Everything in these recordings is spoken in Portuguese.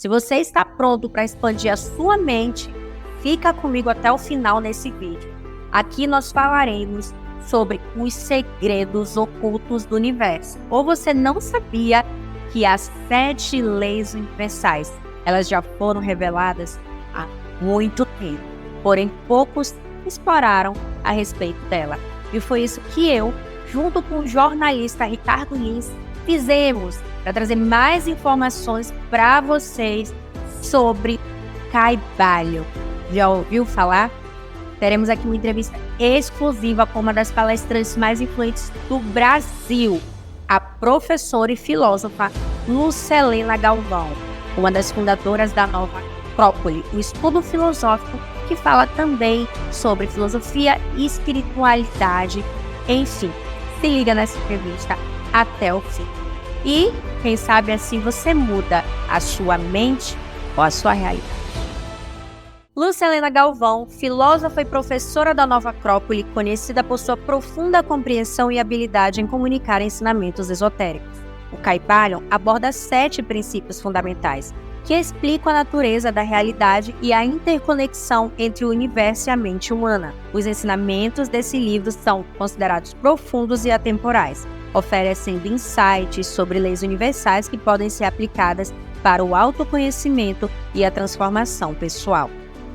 Se você está pronto para expandir a sua mente, fica comigo até o final nesse vídeo. Aqui nós falaremos sobre os segredos ocultos do universo. Ou você não sabia que as 7 leis universais, elas já foram reveladas há muito tempo, porém poucos exploraram a respeito dela. E foi isso que eu, junto com o jornalista Ricardo Lins, fizemos para trazer mais informações para vocês sobre Caibalho. Já ouviu falar? Teremos aqui uma entrevista exclusiva com uma das palestrantes mais influentes do Brasil, a professora e filósofa Lucelena Galvão, uma das fundadoras da Nova Acrópole, um estudo filosófico que fala também sobre filosofia e espiritualidade. Enfim, se liga nessa entrevista até o fim. E, quem sabe assim você muda a sua mente ou a sua realidade. Lucelena Galvão, filósofa e professora da Nova Acrópole, conhecida por sua profunda compreensão e habilidade em comunicar ensinamentos esotéricos. O Kybalion aborda 7 princípios fundamentais, que explicam a natureza da realidade e a interconexão entre o universo e a mente humana. Os ensinamentos desse livro são considerados profundos e atemporais, oferecendo insights sobre leis universais que podem ser aplicadas para o autoconhecimento e a transformação pessoal.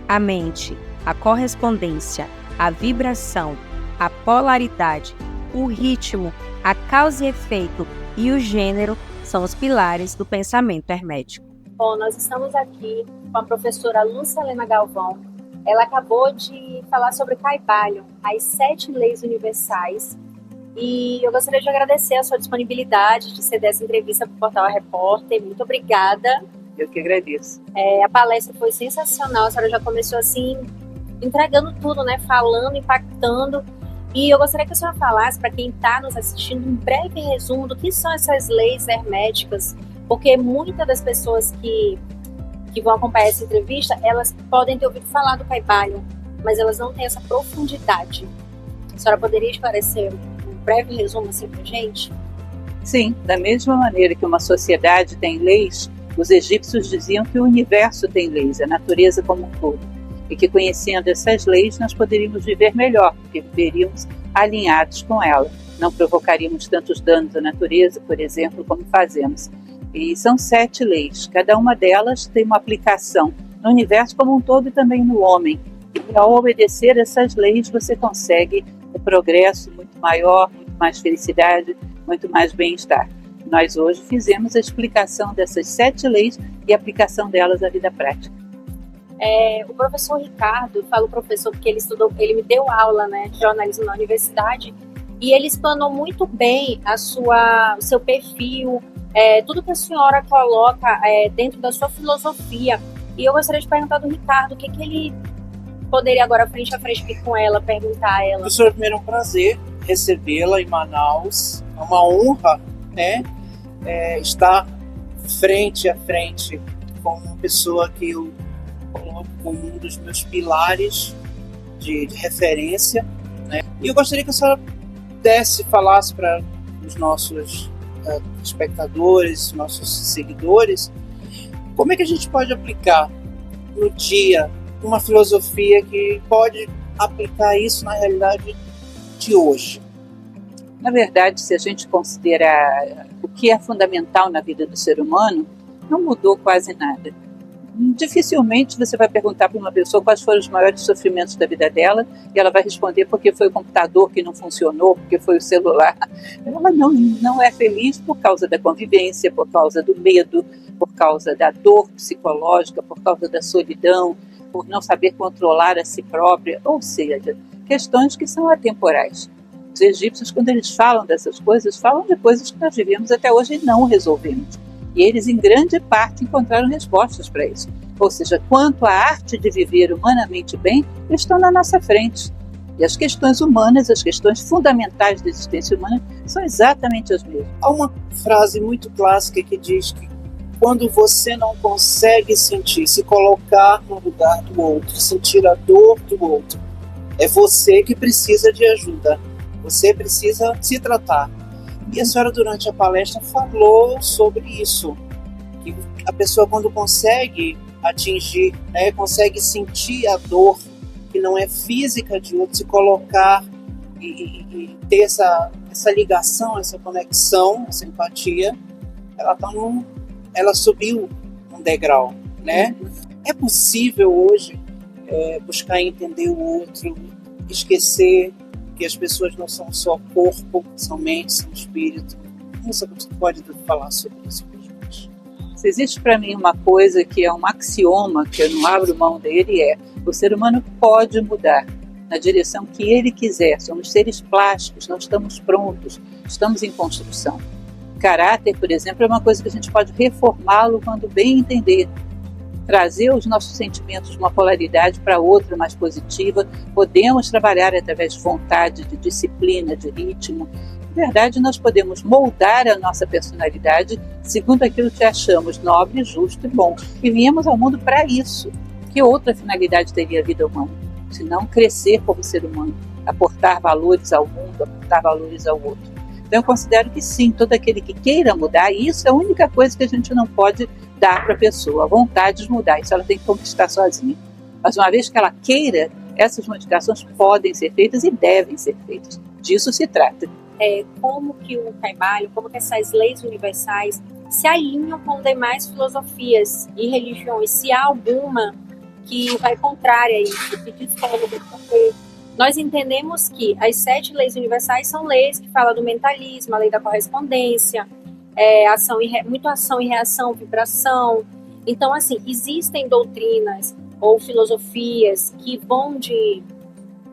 A mente, a correspondência, a vibração, a polaridade, o ritmo, a causa e efeito e o gênero são os pilares do pensamento hermético. Bom, nós estamos aqui com a professora Lucelena Galvão. Ela acabou de falar sobre Kybalion, as 7 leis universais. E eu gostaria de agradecer a sua disponibilidade de ceder essa entrevista para o Portal Repórter. Muito obrigada. Eu que agradeço. A palestra foi sensacional. A senhora já começou assim, entregando tudo, né? Falando, impactando. E eu gostaria que a senhora falasse para quem está nos assistindo um breve resumo do que são essas leis herméticas, porque muitas das pessoas que vão acompanhar essa entrevista, elas podem ter ouvido falar do Kybalion, mas elas não têm essa profundidade. A senhora poderia esclarecer um breve resumo assim para a gente? Sim, da mesma maneira que uma sociedade tem leis, os egípcios diziam que o universo tem leis, a natureza como um todo, e que conhecendo essas leis nós poderíamos viver melhor, porque viveríamos alinhados com ela. Não provocaríamos tantos danos à natureza, por exemplo, como fazemos. E são 7 leis, cada uma delas tem uma aplicação no universo como um todo e também no homem. E ao obedecer essas leis você consegue um progresso muito maior, muito mais felicidade, muito mais bem-estar. Nós hoje fizemos a explicação dessas 7 leis e a aplicação delas à vida prática. O professor Ricardo, eu falo professor porque ele me deu aula, né, de jornalismo na universidade, e ele explanou muito bem o seu perfil, tudo que a senhora coloca dentro da sua filosofia. E eu gostaria de perguntar do Ricardo, o que ele poderia agora frente a frente aqui com ela, perguntar a ela. Professor, primeiro é um prazer recebê-la em Manaus, é uma honra, né, estar frente a frente com uma pessoa que eu coloco como um dos meus pilares de referência, né? E eu gostaria que a senhora falasse para os nossos espectadores, nossos seguidores, como é que a gente pode aplicar no dia uma filosofia que pode aplicar isso na realidade de hoje. Na verdade, se a gente considerar o que é fundamental na vida do ser humano, não mudou quase nada. Dificilmente você vai perguntar para uma pessoa quais foram os maiores sofrimentos da vida dela e ela vai responder porque foi o computador que não funcionou, porque foi o celular. Ela não é feliz por causa da convivência, por causa do medo, por causa da dor psicológica, por causa da solidão, por não saber controlar a si própria, ou seja, questões que são atemporais. Os egípcios, quando eles falam dessas coisas, falam de coisas que nós vivemos até hoje e não resolvemos. E eles, em grande parte, encontraram respostas para isso. Ou seja, quanto à arte de viver humanamente bem, eles estão na nossa frente. E as questões humanas, as questões fundamentais da existência humana, são exatamente as mesmas. Há uma frase muito clássica que diz que quando você não consegue se colocar no lugar do outro, sentir a dor do outro, é você que precisa de ajuda. Você precisa se tratar. E a senhora, durante a palestra, falou sobre isso. Que a pessoa, quando consegue atingir, né, consegue sentir a dor que não é física de outro, se colocar e ter essa ligação, essa conexão, essa empatia, ela subiu um degrau, né? É possível hoje buscar entender o outro, esquecer que as pessoas não são só corpo, são mente, são espírito. Você pode falar sobre isso? Se existe para mim uma coisa que é um axioma, que eu não abro mão dele, o ser humano pode mudar na direção que ele quiser. Somos seres plásticos, não estamos prontos, estamos em construção. Caráter, por exemplo, é uma coisa que a gente pode reformá-lo quando bem entender. Trazer os nossos sentimentos de uma polaridade para outra mais positiva. Podemos trabalhar através de vontade, de disciplina, de ritmo. Na verdade, nós podemos moldar a nossa personalidade segundo aquilo que achamos nobre, justo e bom. E viemos ao mundo para isso. Que outra finalidade teria a vida humana? Se não crescer como ser humano, aportar valores ao mundo, aportar valores ao outro. Então eu considero que sim, todo aquele que queira mudar, e isso é a única coisa que a gente não pode dar para a pessoa, a vontade de mudar, isso ela tem que conquistar sozinha. Mas uma vez que ela queira, essas modificações podem ser feitas e devem ser feitas. Disso se trata. Como que o Kaibalho, como que essas leis universais se alinham com demais filosofias e religiões, se há alguma que vai contrária a isso, que discorda, porque nós entendemos que as 7 leis universais são leis que falam do mentalismo, a lei da correspondência, muita ação e reação, vibração. Então, assim, existem doutrinas ou filosofias que vão de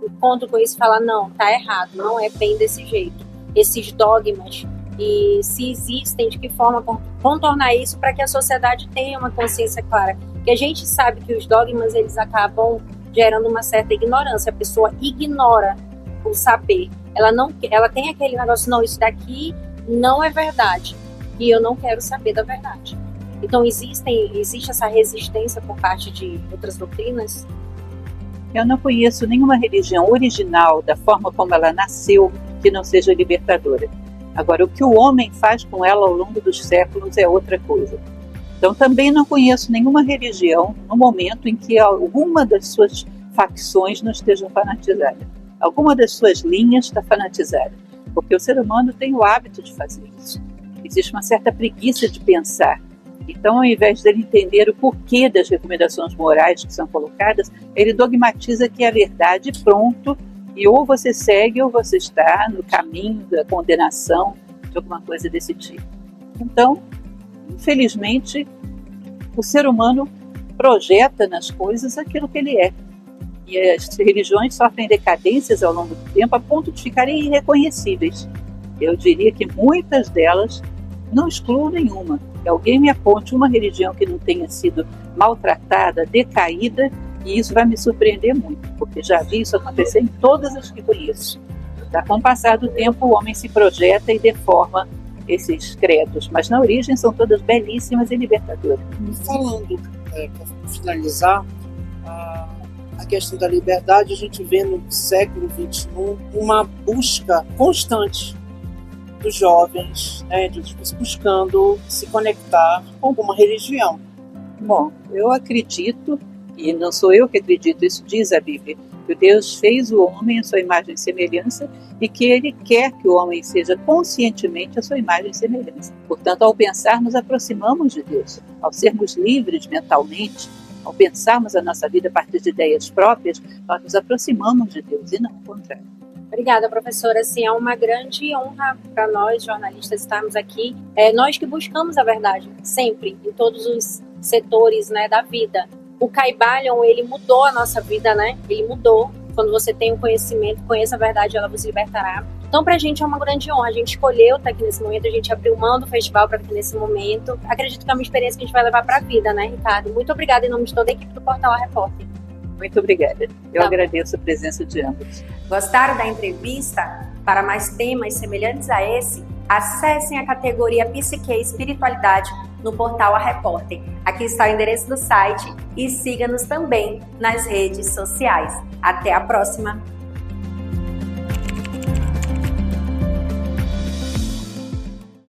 encontro com isso e falar, não, tá errado, não é bem desse jeito. Esses dogmas, e se existem, de que forma contornar isso para que a sociedade tenha uma consciência clara. Porque a gente sabe que os dogmas, eles acabam gerando uma certa ignorância. A pessoa ignora o saber. Ela tem aquele negócio, não, isso daqui não é verdade. E eu não quero saber da verdade. Então, existe essa resistência por parte de outras doutrinas? Eu não conheço nenhuma religião original, da forma como ela nasceu, que não seja libertadora. Agora, o que o homem faz com ela ao longo dos séculos é outra coisa. Então, também não conheço nenhuma religião no momento em que alguma das suas facções não esteja fanatizada. Alguma das suas linhas está fanatizada. Porque o ser humano tem o hábito de fazer isso. Existe uma certa preguiça de pensar. Então, ao invés dele entender o porquê das recomendações morais que são colocadas, ele dogmatiza que é a verdade e pronto, e ou você segue ou você está no caminho da condenação, de alguma coisa desse tipo. Então, infelizmente, o ser humano projeta nas coisas aquilo que ele é. E as religiões sofrem decadências ao longo do tempo a ponto de ficarem irreconhecíveis. Eu diria que muitas delas, não excluo nenhuma, que alguém me aponte uma religião que não tenha sido maltratada, decaída, e isso vai me surpreender muito, porque já vi isso acontecer em todas as que conheço. Com o passar do tempo, o homem se projeta e deforma esses credos, mas na origem são todas belíssimas e libertadoras. Falando, para finalizar, a questão da liberdade, a gente vê no século XXI uma busca constante dos jovens, né, buscando se conectar com alguma religião. Bom, eu acredito, e não sou eu que acredito, isso diz a Bíblia, que Deus fez o homem à sua imagem e semelhança e que Ele quer que o homem seja conscientemente a sua imagem e semelhança. Portanto, ao pensar, nos aproximamos de Deus. Ao sermos livres mentalmente, ao pensarmos a nossa vida a partir de ideias próprias, nós nos aproximamos de Deus e não o contrário. Obrigada, professora. Assim, é uma grande honra para nós, jornalistas, estarmos aqui. Nós que buscamos a verdade, sempre, em todos os setores, né, da vida. O Kybalion, ele mudou a nossa vida, né? Ele mudou. Quando você tem o conhecimento, conheça a verdade, ela vos libertará. Então, pra gente é uma grande honra. A gente escolheu estar aqui nesse momento, a gente abriu mão do festival para aqui nesse momento. Acredito que é uma experiência que a gente vai levar para a vida, né, Ricardo? Muito obrigada em nome de toda a equipe do Portal A Repórter. Muito obrigada. Eu agradeço a presença de ambos. Gostaram da entrevista? Para mais temas semelhantes a esse, acessem a categoria Psique e Espiritualidade no Portal A Repórter. Aqui está o endereço do site e siga-nos também nas redes sociais. Até a próxima!